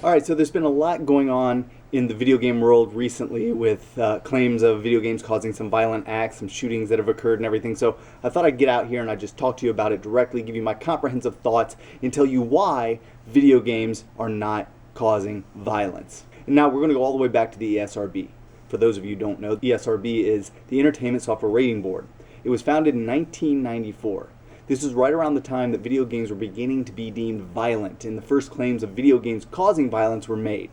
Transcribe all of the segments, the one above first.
Alright, so there's been a lot going on in the video game world recently with claims of video games causing some violent acts, some shootings that have occurred and everything. So I thought I'd get out here and I'd just talk to you about it directly, give you my comprehensive thoughts, and tell you why video games are not causing violence. And now we're going to go all the way back to the ESRB. For those of you who don't know, the ESRB is the Entertainment Software Rating Board. It was founded in 1994. This was right around the time that video games were beginning to be deemed violent, and the first claims of video games causing violence were made.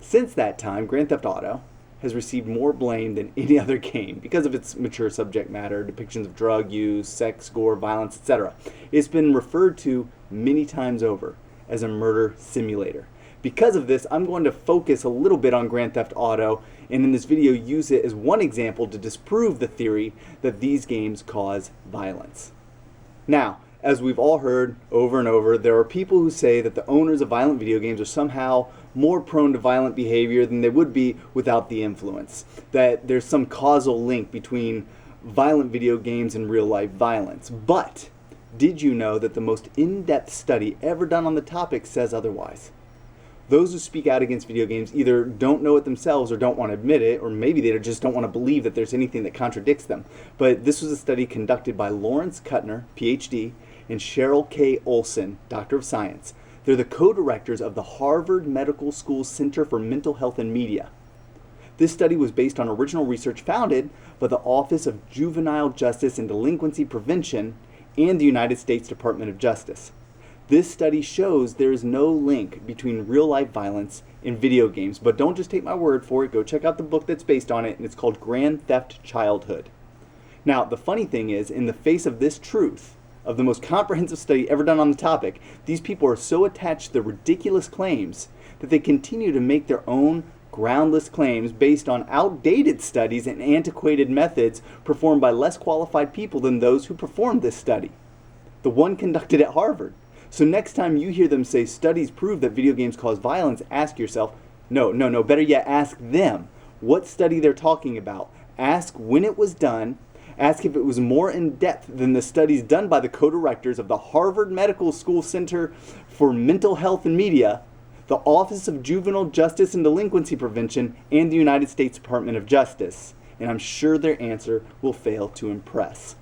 Since that time, Grand Theft Auto has received more blame than any other game because of its mature subject matter, depictions of drug use, sex, gore, violence, etc. It's been referred to many times over as a murder simulator. Because of this, I'm going to focus a little bit on Grand Theft Auto, and in this video use it as one example to disprove the theory that these games cause violence. Now, as we've all heard over and over, there are people who say that the owners of violent video games are somehow more prone to violent behavior than they would be without the influence. That there's some causal link between violent video games and real-life violence. But did you know that the most in-depth study ever done on the topic says otherwise? Those who speak out against video games either don't know it themselves or don't want to admit it, or maybe they just don't want to believe that there's anything that contradicts them. But this was a study conducted by Lawrence Kuttner, PhD, and Cheryl K. Olson, Doctor of Science. They're the co-directors of the Harvard Medical School Center for Mental Health and Media. This study was based on original research founded by the Office of Juvenile Justice and Delinquency Prevention and the United States Department of Justice. This study shows there is no link between real-life violence and video games, but don't just take my word for it. Go check out the book that's based on it, and it's called Grand Theft Childhood. Now, the funny thing is, in the face of this truth, of the most comprehensive study ever done on the topic, these people are so attached to the ridiculous claims that they continue to make their own groundless claims based on outdated studies and antiquated methods performed by less qualified people than those who performed this study. The one conducted at Harvard. So next time you hear them say studies prove that video games cause violence, ask yourself, no, better yet, ask them what study they're talking about. Ask when it was done. Ask if it was more in depth than the studies done by the co-directors of the Harvard Medical School Center for Mental Health and Media, the Office of Juvenile Justice and Delinquency Prevention, and the United States Department of Justice. And I'm sure their answer will fail to impress.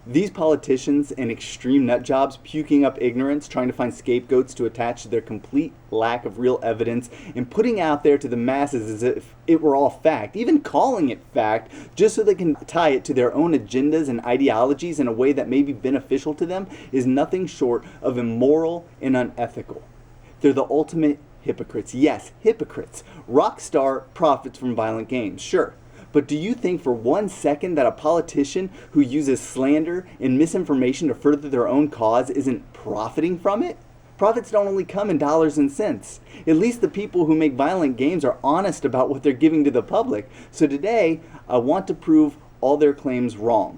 These politicians and extreme nutjobs puking up ignorance, trying to find scapegoats to attach to their complete lack of real evidence, and putting out there to the masses as if it were all fact, even calling it fact, just so they can tie it to their own agendas and ideologies in a way that may be beneficial to them, is nothing short of immoral and unethical. They're the ultimate hypocrites. Yes, hypocrites. Rockstar profits from violent games, sure. But do you think for 1 second that a politician who uses slander and misinformation to further their own cause isn't profiting from it? Profits don't only come in dollars and cents. At least the people who make violent games are honest about what they're giving to the public. So today, I want to prove all their claims wrong.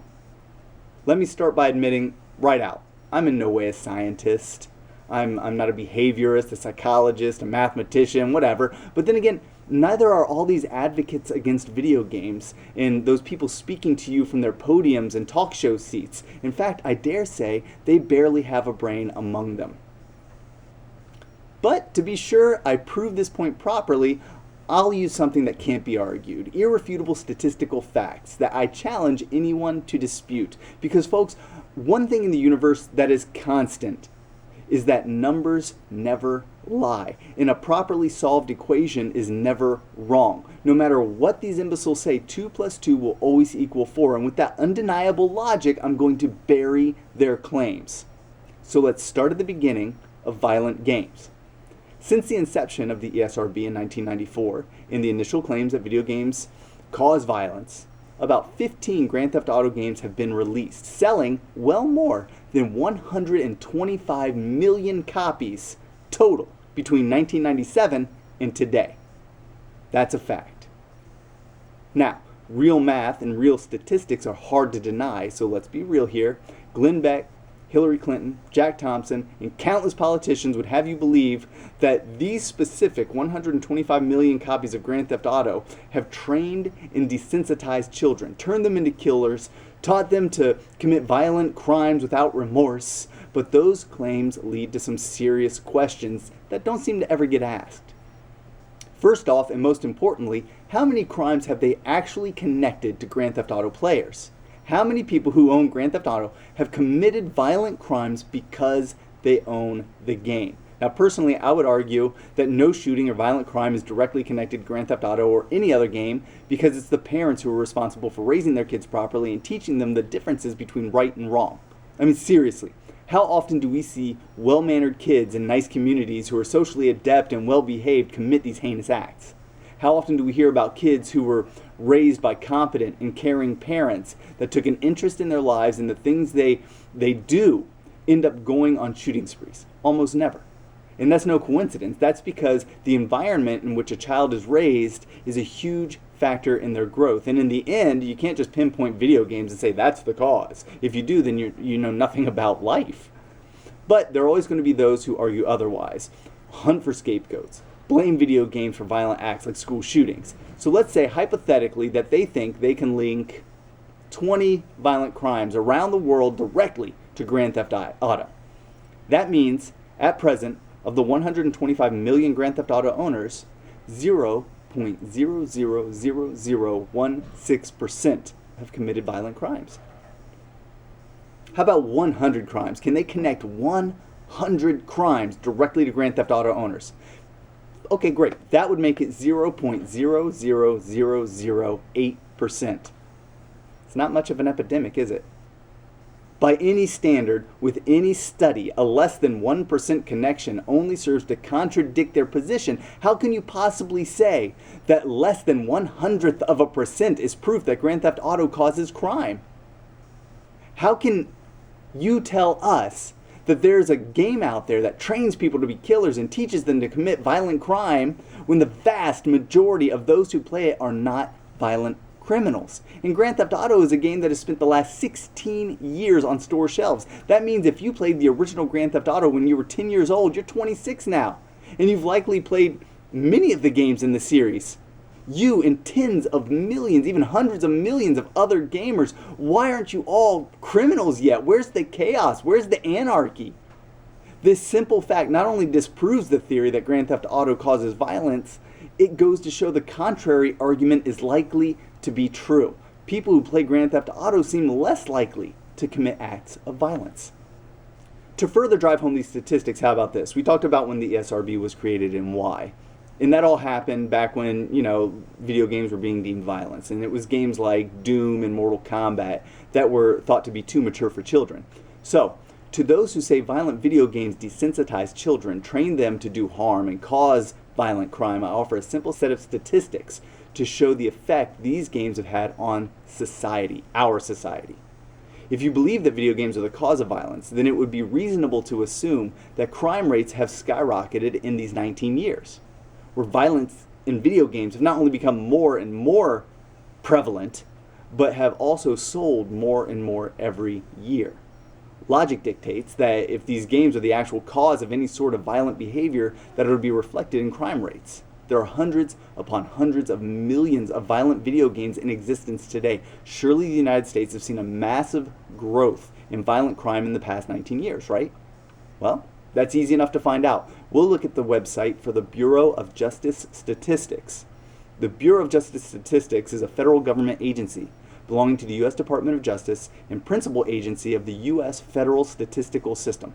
Let me start by admitting right out, I'm in no way a scientist. I'm not a behaviorist, a psychologist, a mathematician, whatever. But then again, neither are all these advocates against video games and those people speaking to you from their podiums and talk show seats. In fact, I dare say they barely have a brain among them. But to be sure I prove this point properly, I'll use something that can't be argued, irrefutable statistical facts that I challenge anyone to dispute. Because folks, one thing in the universe that is constant is that numbers never lie, and a properly solved equation is never wrong. No matter what these imbeciles say, 2 plus 2 will always equal 4, and with that undeniable logic, I'm going to bury their claims. So let's start at the beginning of violent games. Since the inception of the ESRB in 1994, and the initial claims that video games cause violence, about 15 Grand Theft Auto games have been released, selling well more than 125 million copies total between 1997 and today. That's a fact. Now, real math and real statistics are hard to deny, so let's be real here. Glenn Beck, Hillary Clinton, Jack Thompson, and countless politicians would have you believe that these specific 125 million copies of Grand Theft Auto have trained and desensitized children, turned them into killers, taught them to commit violent crimes without remorse, but those claims lead to some serious questions that don't seem to ever get asked. First off, and most importantly, how many crimes have they actually connected to Grand Theft Auto players? How many people who own Grand Theft Auto have committed violent crimes because they own the game? Now, personally, I would argue that no shooting or violent crime is directly connected to Grand Theft Auto or any other game because it's the parents who are responsible for raising their kids properly and teaching them the differences between right and wrong. I mean, seriously, how often do we see well-mannered kids in nice communities who are socially adept and well-behaved commit these heinous acts? How often do we hear about kids who were raised by competent and caring parents that took an interest in their lives and the things they do end up going on shooting sprees? Almost never. And that's no coincidence. That's because the environment in which a child is raised is a huge factor in their growth. And in the end, you can't just pinpoint video games and say that's the cause. If you do, then you know nothing about life. But there are always going to be those who argue otherwise, hunt for scapegoats, blame video games for violent acts like school shootings. So let's say hypothetically that they think they can link 20 violent crimes around the world directly to Grand Theft Auto. That means, at present, of the 125 million Grand Theft Auto owners, 0.000016% have committed violent crimes. How about 100 crimes? Can they connect 100 crimes directly to Grand Theft Auto owners? Okay, great. That would make it 0.00008%. It's not much of an epidemic, is it? By any standard, with any study, a less than 1% connection only serves to contradict their position. How can you possibly say that less than 0.01% is proof that Grand Theft Auto causes crime? How can you tell us that there's a game out there that trains people to be killers and teaches them to commit violent crime when the vast majority of those who play it are not violent criminals? And Grand Theft Auto is a game that has spent the last 16 years on store shelves. That means if you played the original Grand Theft Auto when you were 10 years old, you're 26 now. And you've likely played many of the games in the series. You and tens of millions, even hundreds of millions of other gamers, why aren't you all criminals yet? Where's the chaos? Where's the anarchy? This simple fact not only disproves the theory that Grand Theft Auto causes violence, it goes to show the contrary argument is likely to be true. People who play Grand Theft Auto seem less likely to commit acts of violence. To further drive home these statistics, how about this? We talked about when the ESRB was created and why. And that all happened back when, video games were being deemed violence. And it was games like Doom and Mortal Kombat that were thought to be too mature for children. So, to those who say violent video games desensitize children, train them to do harm, and cause violent crime, I offer a simple set of statistics to show the effect these games have had on society, our society. If you believe that video games are the cause of violence, then it would be reasonable to assume that crime rates have skyrocketed in these 19 years, where violence in video games have not only become more and more prevalent, but have also sold more and more every year. Logic dictates that if these games are the actual cause of any sort of violent behavior, that it would be reflected in crime rates. There are hundreds upon hundreds of millions of violent video games in existence today. Surely the United States have seen a massive growth in violent crime in the past 19 years, right? Well, that's easy enough to find out. We'll look at the website for the Bureau of Justice Statistics. The Bureau of Justice Statistics is a federal government agency belonging to the U.S. Department of Justice and principal agency of the U.S. federal statistical system.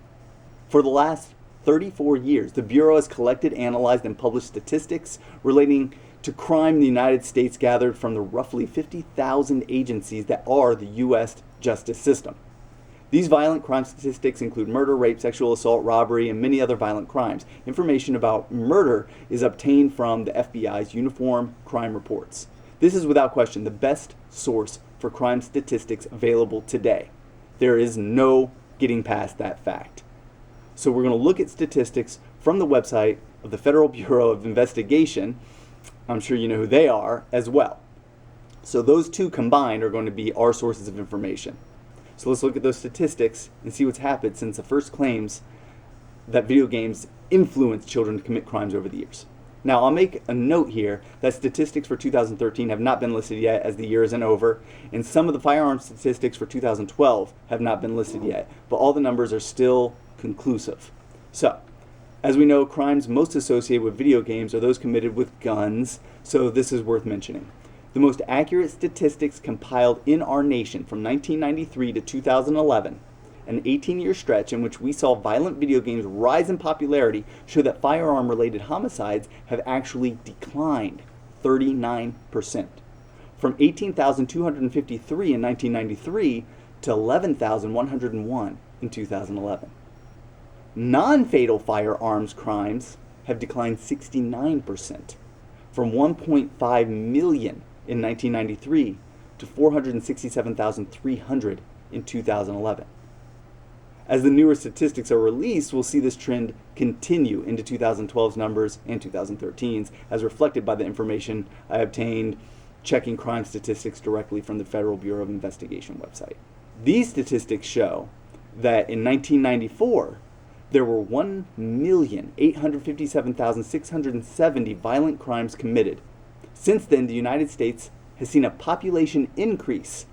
For the last 34 years, the Bureau has collected, analyzed, and published statistics relating to crime in the United States gathered from the roughly 50,000 agencies that are the U.S. justice system. These violent crime statistics include murder, rape, sexual assault, robbery, and many other violent crimes. Information about murder is obtained from the FBI's Uniform Crime Reports. This is without question the best source for crime statistics available today. There is no getting past that fact. So we're going to look at statistics from the website of the Federal Bureau of Investigation. I'm sure you know who they are as well. So those two combined are going to be our sources of information. So let's look at those statistics and see what's happened since the first claims that video games influence children to commit crimes over the years. Now, I'll make a note here that statistics for 2013 have not been listed yet, as the year isn't over, and some of the firearms statistics for 2012 have not been listed yet, but all the numbers are still conclusive. So, as we know, crimes most associated with video games are those committed with guns, so this is worth mentioning. The most accurate statistics compiled in our nation from 1993 to 2011, an 18-year stretch in which we saw violent video games rise in popularity, show that firearm-related homicides have actually declined 39%, from 18,253 in 1993 to 11,101 in 2011. Non-fatal firearms crimes have declined 69%, from 1.5 million in 1993 to 467,300 in 2011. As the newer statistics are released, we'll see this trend continue into 2012's numbers and 2013's, as reflected by the information I obtained checking crime statistics directly from the Federal Bureau of Investigation website. These statistics show that in 1994, there were 1,857,670 violent crimes committed. Since then, the United States has seen a population increase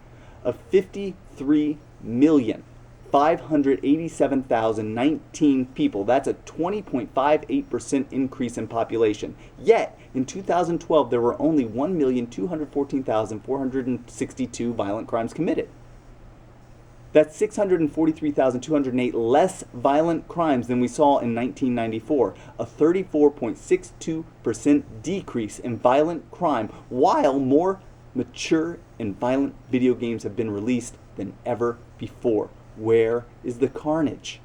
of 53,587,019 people. That's a 20.58% increase in population. Yet, in 2012, there were only 1,214,462 violent crimes committed. That's 643,208 less violent crimes than we saw in 1994, a 34.62% decrease in violent crime, while more mature and violent video games have been released than ever before. Where is the carnage?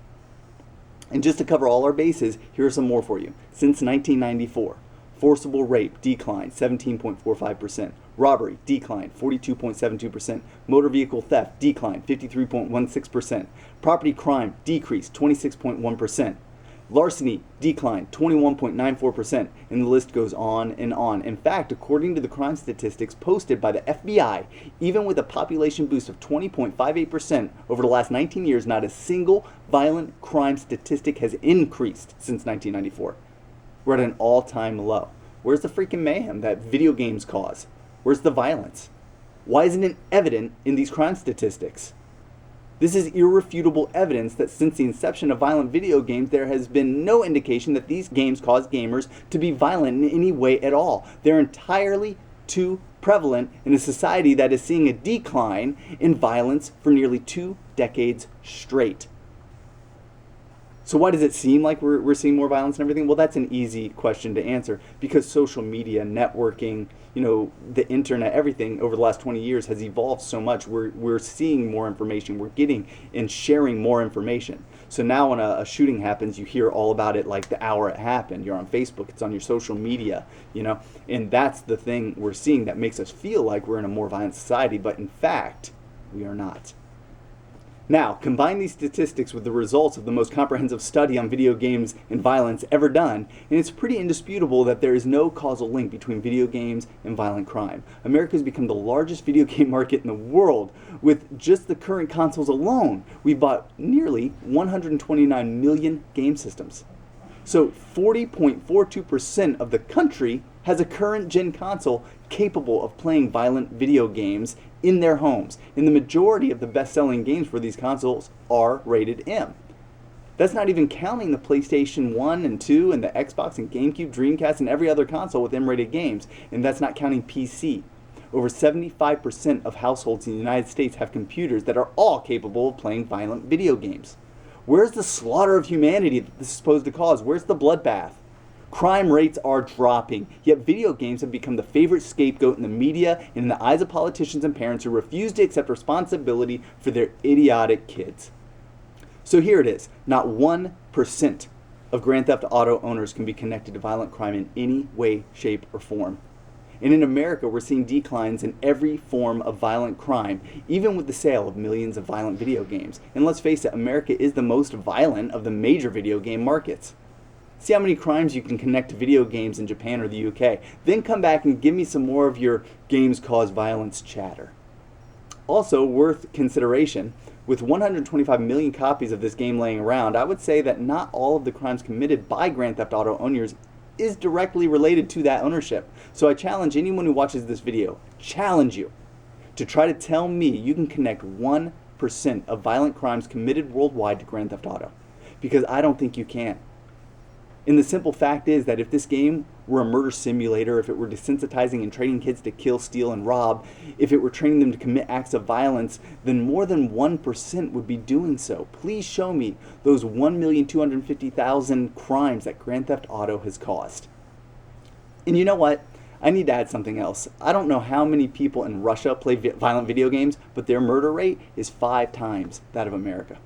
And just to cover all our bases, here are some more for you. Since 1994, forcible rape declined 17.45%, robbery declined 42.72%, motor vehicle theft declined 53.16%, property crime decreased 26.1%, larceny declined 21.94%, and the list goes on and on. In fact, according to the crime statistics posted by the FBI, even with a population boost of 20.58% over the last 19 years, not a single violent crime statistic has increased since 1994. We're at an all-time low. Where's the freaking mayhem that video games cause? Where's the violence? Why isn't it evident in these crime statistics? This is irrefutable evidence that since the inception of violent video games, there has been no indication that these games cause gamers to be violent in any way at all. They're entirely too prevalent in a society that is seeing a decline in violence for nearly 2 decades straight. So why does it seem like we're seeing more violence and everything? Well, that's an easy question to answer, because social media, networking, the internet, everything over the last 20 years has evolved so much. We're seeing more information. We're getting and sharing more information. So now when a shooting happens, you hear all about it like the hour it happened. You're on Facebook, it's on your social media, and that's the thing we're seeing that makes us feel like we're in a more violent society, but in fact, we are not. Now, combine these statistics with the results of the most comprehensive study on video games and violence ever done, and it's pretty indisputable that there is no causal link between video games and violent crime. America has become the largest video game market in the world. With just the current consoles alone, we bought nearly 129 million game systems. So 40.42% of the country has a current-gen console capable of playing violent video games in their homes. And the majority of the best-selling games for these consoles are rated M. That's not even counting the PlayStation 1 and 2 and the Xbox and GameCube, Dreamcast, and every other console with M-rated games. And that's not counting PC. Over 75% of households in the United States have computers that are all capable of playing violent video games. Where's the slaughter of humanity that this is supposed to cause? Where's the bloodbath? Crime rates are dropping, yet video games have become the favorite scapegoat in the media and in the eyes of politicians and parents who refuse to accept responsibility for their idiotic kids. So here it is. Not 1% of Grand Theft Auto owners can be connected to violent crime in any way, shape, or form. And in America, we're seeing declines in every form of violent crime, even with the sale of millions of violent video games. And let's face it, America is the most violent of the major video game markets. See how many crimes you can connect to video games in Japan or the UK. Then come back and give me some more of your games cause violence chatter. Also worth consideration, with 125 million copies of this game laying around, I would say that not all of the crimes committed by Grand Theft Auto owners is directly related to that ownership. So I challenge anyone who watches this video, challenge you to try to tell me you can connect 1% of violent crimes committed worldwide to Grand Theft Auto. Because I don't think you can. And the simple fact is that if this game were a murder simulator, if it were desensitizing and training kids to kill, steal, and rob, if it were training them to commit acts of violence, then more than 1% would be doing so. Please show me those 1,250,000 crimes that Grand Theft Auto has caused. And you know what? I need to add something else. I don't know how many people in Russia play violent video games, but their murder rate is 5 times that of America.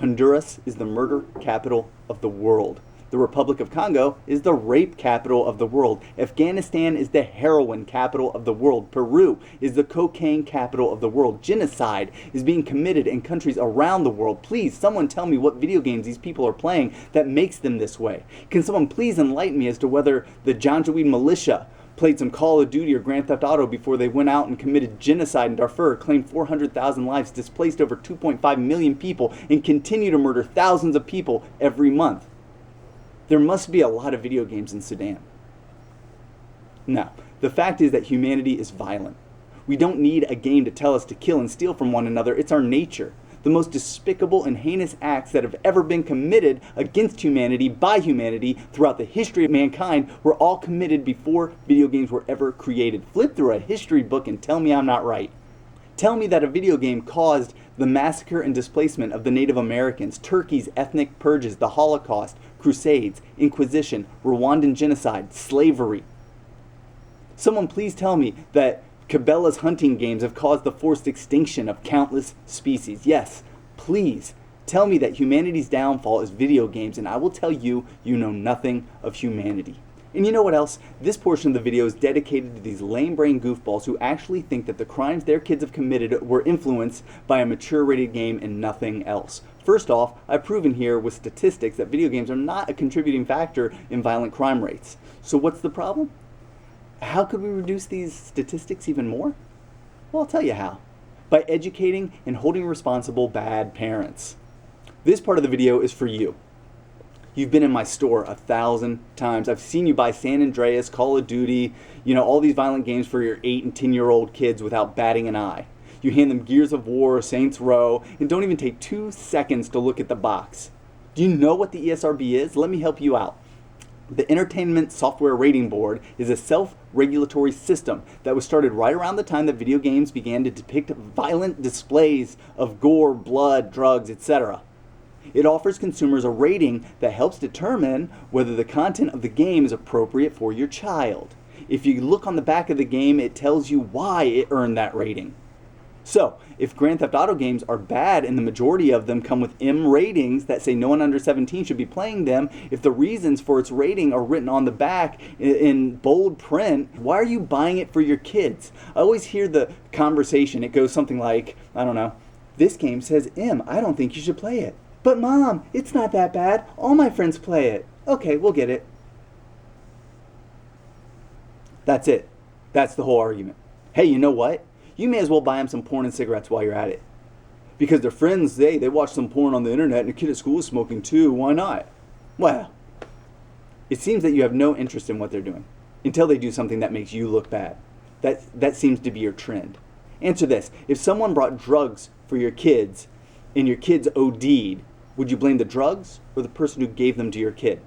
Honduras is the murder capital of the world. The Republic of Congo is the rape capital of the world. Afghanistan is the heroin capital of the world. Peru is the cocaine capital of the world. Genocide is being committed in countries around the world. Please, someone tell me what video games these people are playing that makes them this way. Can someone please enlighten me as to whether the Janjaweed militia played some Call of Duty or Grand Theft Auto before they went out and committed genocide in Darfur, claimed 400,000 lives, displaced over 2.5 million people, and continue to murder thousands of people every month? There must be a lot of video games in Sudan. Now, the fact is that humanity is violent. We don't need a game to tell us to kill and steal from one another. It's our nature. The most despicable and heinous acts that have ever been committed against humanity by humanity throughout the history of mankind were all committed before video games were ever created. Flip through a history book and tell me I'm not right. Tell me that a video game caused the massacre and displacement of the Native Americans, Turkey's ethnic purges, the Holocaust, Crusades, Inquisition, Rwandan genocide, slavery. Someone please tell me that Cabela's hunting games have caused the forced extinction of countless species. Yes, please tell me that humanity's downfall is video games, and I will tell you, you know nothing of humanity. And you know what else? This portion of the video is dedicated to these lame-brain goofballs who actually think that the crimes their kids have committed were influenced by a mature-rated game and nothing else. First off, I've proven here with statistics that video games are not a contributing factor in violent crime rates. So what's the problem? How could we reduce these statistics even more? Well, I'll tell you how. By educating and holding responsible bad parents. This part of the video is for you. You've been in my store 1,000 times. I've seen you buy San Andreas, Call of Duty, all these violent games for your 8 and 10-year-old kids without batting an eye. You hand them Gears of War, Saints Row, and don't even take 2 seconds to look at the box. Do you know what the ESRB is? Let me help you out. The Entertainment Software Rating Board is a self-regulatory system that was started right around the time that video games began to depict violent displays of gore, blood, drugs, etc. It offers consumers a rating that helps determine whether the content of the game is appropriate for your child. If you look on the back of the game, it tells you why it earned that rating. So, if Grand Theft Auto games are bad and the majority of them come with M ratings that say no one under 17 should be playing them, if the reasons for its rating are written on the back in bold print, why are you buying it for your kids? I always hear the conversation. It goes something like, I don't know, this game says M, I don't think you should play it. But Mom, it's not that bad. All my friends play it. Okay, we'll get it. That's it. That's the whole argument. Hey, you know what? You may as well buy them some porn and cigarettes while you're at it. Because their friends, they watch some porn on the internet and a kid at school is smoking too. Why not? Well, it seems that you have no interest in what they're doing until they do something that makes you look bad. That seems to be your trend. Answer this. If someone brought drugs for your kids and your kids OD'd, would you blame the drugs or the person who gave them to your kid?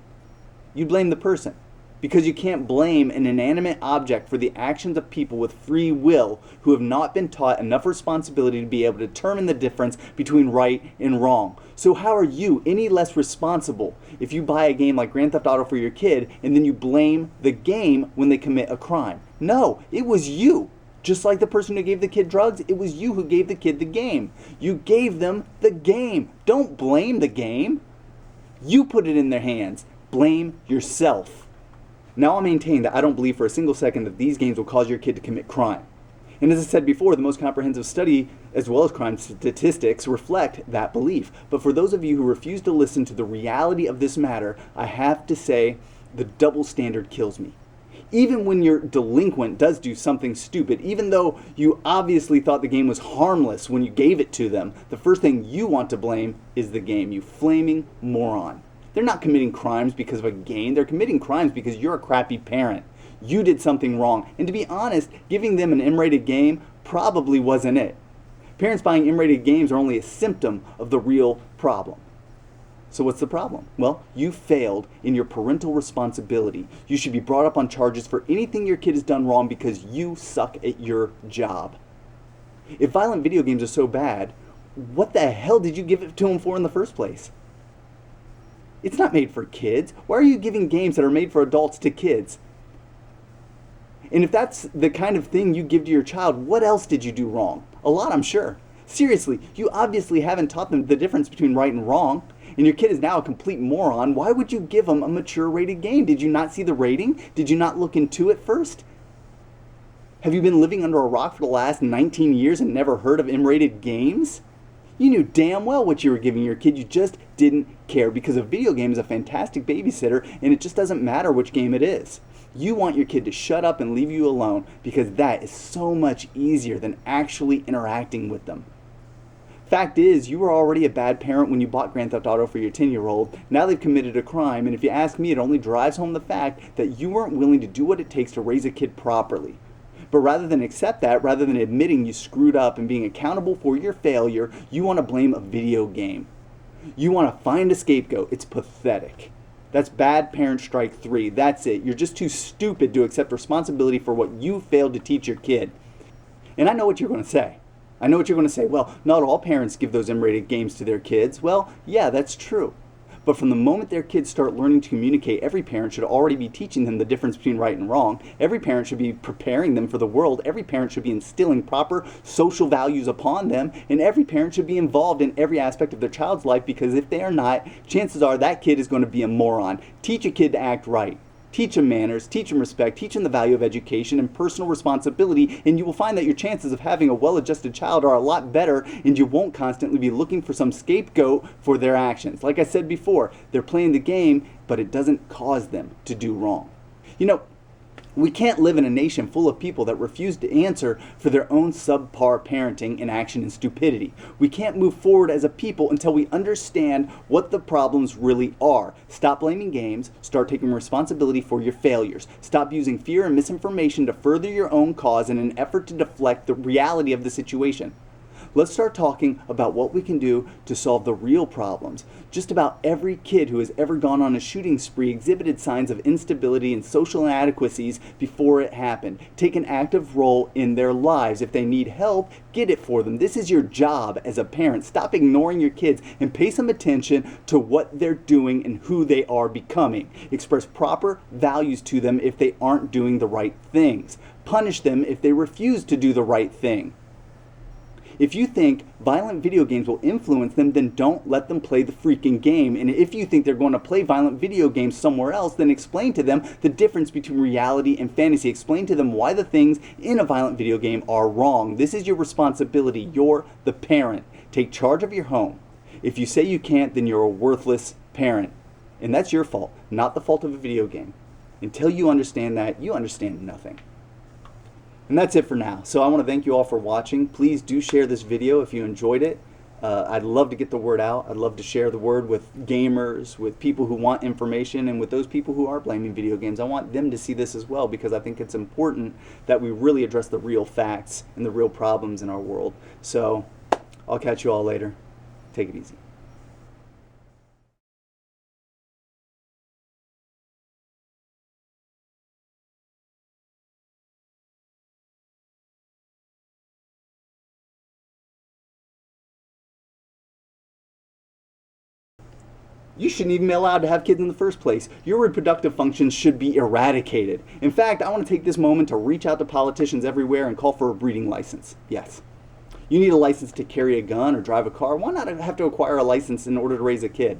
You'd blame the person. Because you can't blame an inanimate object for the actions of people with free will who have not been taught enough responsibility to be able to determine the difference between right and wrong. So how are you any less responsible if you buy a game like Grand Theft Auto for your kid and then you blame the game when they commit a crime? No, it was you. Just like the person who gave the kid drugs, it was you who gave the kid the game. You gave them the game. Don't blame the game. You put it in their hands. Blame yourself. Now I maintain that I don't believe for a single second that these games will cause your kid to commit crime. And as I said before, the most comprehensive study, as well as crime statistics, reflect that belief. But for those of you who refuse to listen to the reality of this matter, I have to say the double standard kills me. Even when your delinquent does do something stupid, even though you obviously thought the game was harmless when you gave it to them, the first thing you want to blame is the game, you flaming moron. They're not committing crimes because of a game. They're committing crimes because you're a crappy parent. You did something wrong. And to be honest, giving them an M-rated game probably wasn't it. Parents buying M-rated games are only a symptom of the real problem. So what's the problem? Well, you failed in your parental responsibility. You should be brought up on charges for anything your kid has done wrong because you suck at your job. If violent video games are so bad, what the hell did you give it to them for in the first place? It's not made for kids. Why are you giving games that are made for adults to kids? And if that's the kind of thing you give to your child, what else did you do wrong? A lot, I'm sure. Seriously, you obviously haven't taught them the difference between right and wrong, and your kid is now a complete moron. Why would you give them a mature rated game? Did you not see the rating? Did you not look into it first? Have you been living under a rock for the last 19 years and never heard of M-rated games? You knew damn well what you were giving your kid, you just didn't care because a video game is a fantastic babysitter and it just doesn't matter which game it is. You want your kid to shut up and leave you alone because that is so much easier than actually interacting with them. Fact is, you were already a bad parent when you bought Grand Theft Auto for your 10-year-old. Now they've committed a crime, and if you ask me, it only drives home the fact that you weren't willing to do what it takes to raise a kid properly. But rather than accept that, rather than admitting you screwed up and being accountable for your failure, you want to blame a video game. You want to find a scapegoat. It's pathetic. That's bad parent strike 3. That's it. You're just too stupid to accept responsibility for what you failed to teach your kid. And I know what you're going to say. I know what you're going to say. Well, not all parents give those M-rated games to their kids. Well, yeah, that's true. But from the moment their kids start learning to communicate, every parent should already be teaching them the difference between right and wrong. Every parent should be preparing them for the world. Every parent should be instilling proper social values upon them. And every parent should be involved in every aspect of their child's life, because if they are not, chances are that kid is going to be a moron. Teach a kid to act right. Teach them manners, teach them respect, teach them the value of education and personal responsibility, and you will find that your chances of having a well-adjusted child are a lot better, and you won't constantly be looking for some scapegoat for their actions. Like I said before, they're playing the game, but it doesn't cause them to do wrong. You know, we can't live in a nation full of people that refuse to answer for their own subpar parenting, inaction, and stupidity. We can't move forward as a people until we understand what the problems really are. Stop blaming games. Start taking responsibility for your failures. Stop using fear and misinformation to further your own cause in an effort to deflect the reality of the situation. Let's start talking about what we can do to solve the real problems. Just about every kid who has ever gone on a shooting spree exhibited signs of instability and social inadequacies before it happened. Take an active role in their lives. If they need help, get it for them. This is your job as a parent. Stop ignoring your kids and pay some attention to what they're doing and who they are becoming. Express proper values to them if they aren't doing the right things. Punish them if they refuse to do the right thing. If you think violent video games will influence them, then don't let them play the freaking game. And if you think they're going to play violent video games somewhere else, then explain to them the difference between reality and fantasy. Explain to them why the things in a violent video game are wrong. This is your responsibility. You're the parent. Take charge of your home. If you say you can't, then you're a worthless parent. And that's your fault, not the fault of a video game. Until you understand that, you understand nothing. And that's it for now. So I want to thank you all for watching. Please do share this video if you enjoyed it. I'd love to get the word out. I'd love to share the word with gamers, with people who want information, and with those people who are blaming video games. I want them to see this as well, because I think it's important that we really address the real facts and the real problems in our world. So I'll catch you all later. Take it easy. You shouldn't even be allowed to have kids in the first place. Your reproductive functions should be eradicated. In fact, I want to take this moment to reach out to politicians everywhere and call for a breeding license. Yes. You need a license to carry a gun or drive a car. Why not have to acquire a license in order to raise a kid?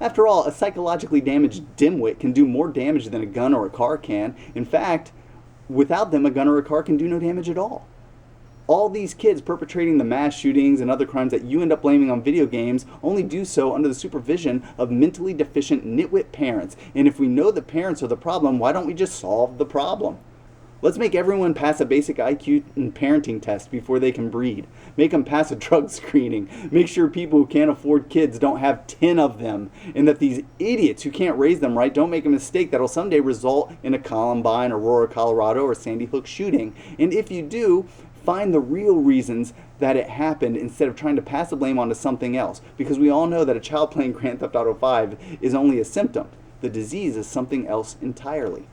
After all, a psychologically damaged dimwit can do more damage than a gun or a car can. In fact, without them, a gun or a car can do no damage at all. All these kids perpetrating the mass shootings and other crimes that you end up blaming on video games only do so under the supervision of mentally deficient nitwit parents. And if we know the parents are the problem, why don't we just solve the problem? Let's make everyone pass a basic IQ and parenting test before they can breed. Make them pass a drug screening. Make sure people who can't afford kids don't have 10 of them. And that these idiots who can't raise them right don't make a mistake that'll someday result in a Columbine, Aurora, Colorado, or Sandy Hook shooting. And if you do, find the real reasons that it happened instead of trying to pass the blame onto something else. Because we all know that a child playing Grand Theft Auto 5 is only a symptom. The disease is something else entirely.